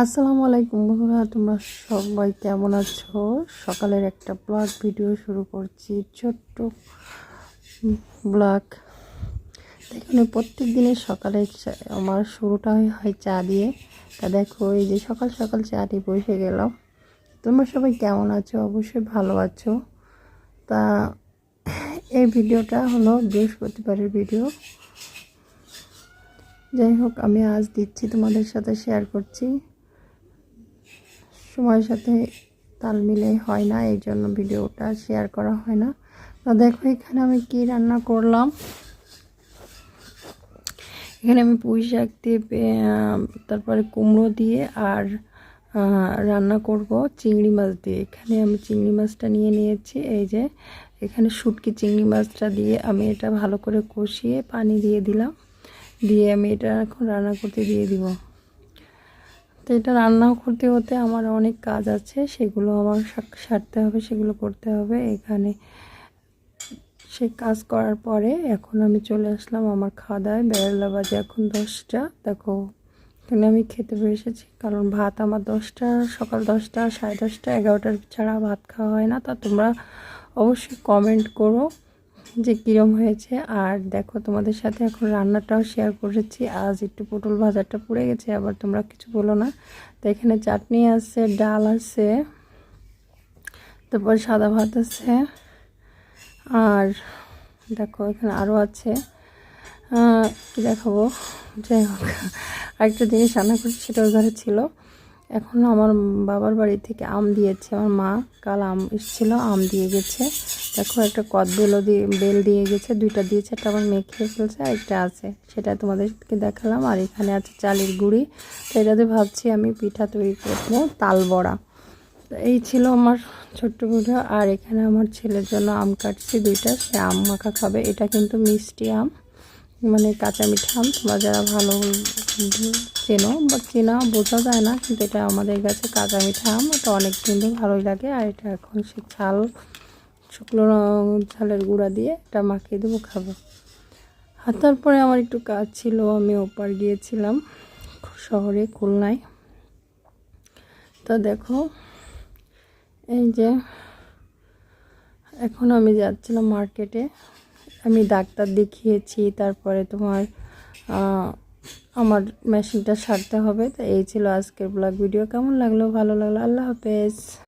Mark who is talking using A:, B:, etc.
A: আসসালামু আলাইকুম বন্ধুরা, তোমরা সবাই কেমন আছো? সকালের একটা ব্লগ ভিডিও শুরু করছি, ছোট্ট ব্লগ। এখানে প্রত্যেক দিনের সকালে আমার শুরুটা হয় চা দিয়ে। তা দেখো, এই যে সকাল সকাল চাটি বসে গেলাম। তোমরা সবাই কেমন আছো? অবশ্যই ভালো আছো। তা এই ভিডিওটা হলো বৃহস্পতিবারের ভিডিও। যাই হোক, আমি আজ দিচ্ছি, তোমাদের সাথে শেয়ার করছি। সময়ের সাথে তাল মিলে হয় না, এই জন্য ভিডিওটা শেয়ার করা হয় না। তো দেখো, এখানে আমি কি রান্না করলাম। এখানে আমি পুঁই শাক দিয়ে তারপরে কুমড়ো দিয়ে আর রান্না করব চিংড়ি মাছ দিয়ে। এখানে আমি চিংড়ি মাছটা নিয়ে নিয়েছি। এই যে এখানে শুটকি চিংড়ি মাছটা দিয়ে আমি এটা ভালো করে কষিয়ে পানি দিয়ে দিলাম, দিয়ে আমি এটা এখন রান্না করতে দিয়ে দিব। তো এটা রান্না করতে হতে আমার অনেক কাজ আছে, সেগুলো আমার সারতে হবে, সেগুলো করতে হবে। এখানে সে কাজ করার পরে এখন আমি চলে আসলাম আমার খাওয়া দাওয়ায়। বেলা বাজে এখন 10টা। দেখো, এখানে আমি খেতে বসেছি, কারণ ভাত আমার 10টা, সকাল 10টা, 10:30, 11টার ছাড়া ভাত খাওয়া হয় না। তা তোমরা অবশ্যই কমেন্ট করো যে কীরকম হয়েছে। আর দেখো, তোমাদের সাথে এখন রান্নাটাও শেয়ার করেছি। আজ একটু পটল ভাজাটা পুড়ে গেছে, আবার তোমরা কিছু বলো না। তো এখানে চাটনি আছে, ডাল আছে, তারপর সাদা ভাত আছে, আর দেখো এখানে আরও আছে। কি দেখাবো, যাই হোক, আরেকটা জিনিস রান্না করছি, সেটা ওই ঘরে ছিল। এখন আমার বাবার বাড়ি থেকে আম দিয়েছে, আমার মা কাল আম এসেছিলো, আম দিয়ে গেছে। দেখো, একটা বেল দিয়ে গেছে, 2টা দিয়েছে, একটা আমার মেয়ে খেয়ে ফেলছে, আর একটা আছে, সেটা তোমাদেরকে দেখালাম। আর এখানে আছে চালের গুঁড়ি। তো এটাতে ভাবছি আমি পিঠা তৈরি করবো, তাল বড়া। তো এই ছিল আমার ছোট্ট ভিডিও। আর এখানে আমার ছেলের জন্য আম কাটছি 2টা, সে আম মাখা খাবে। এটা কিন্তু মিষ্টি আম, মানে কাঁচা মিঠা আম। তোমরা যারা ভালো চেনো বা চেনা বোঝা যায় না, কিন্তু এটা আমাদের কাছে কাঁচা মিঠা আম, এটা অনেক কিন্তু ভালোই লাগে। আর এটা এখন সে শুকনো ঝালের গুঁড়া দিয়ে এটা মাখিয়ে দেবো, খাবো। আর তারপরে আমার একটু কাজ ছিল, আমি ওপার গিয়েছিলাম শহরে, খুলনায়। তো দেখো, এই যে এখন আমি যাচ্ছিলাম মার্কেটে। আমি ডাক্তার দেখিয়েছি, তারপরে তোমার আমার মেশিনটা সারতে হবে। তো এই ছিল আজকের ব্লগ ভিডিও। কেমন লাগলো? ভালো লাগলো? আল্লাহ হাফেজ।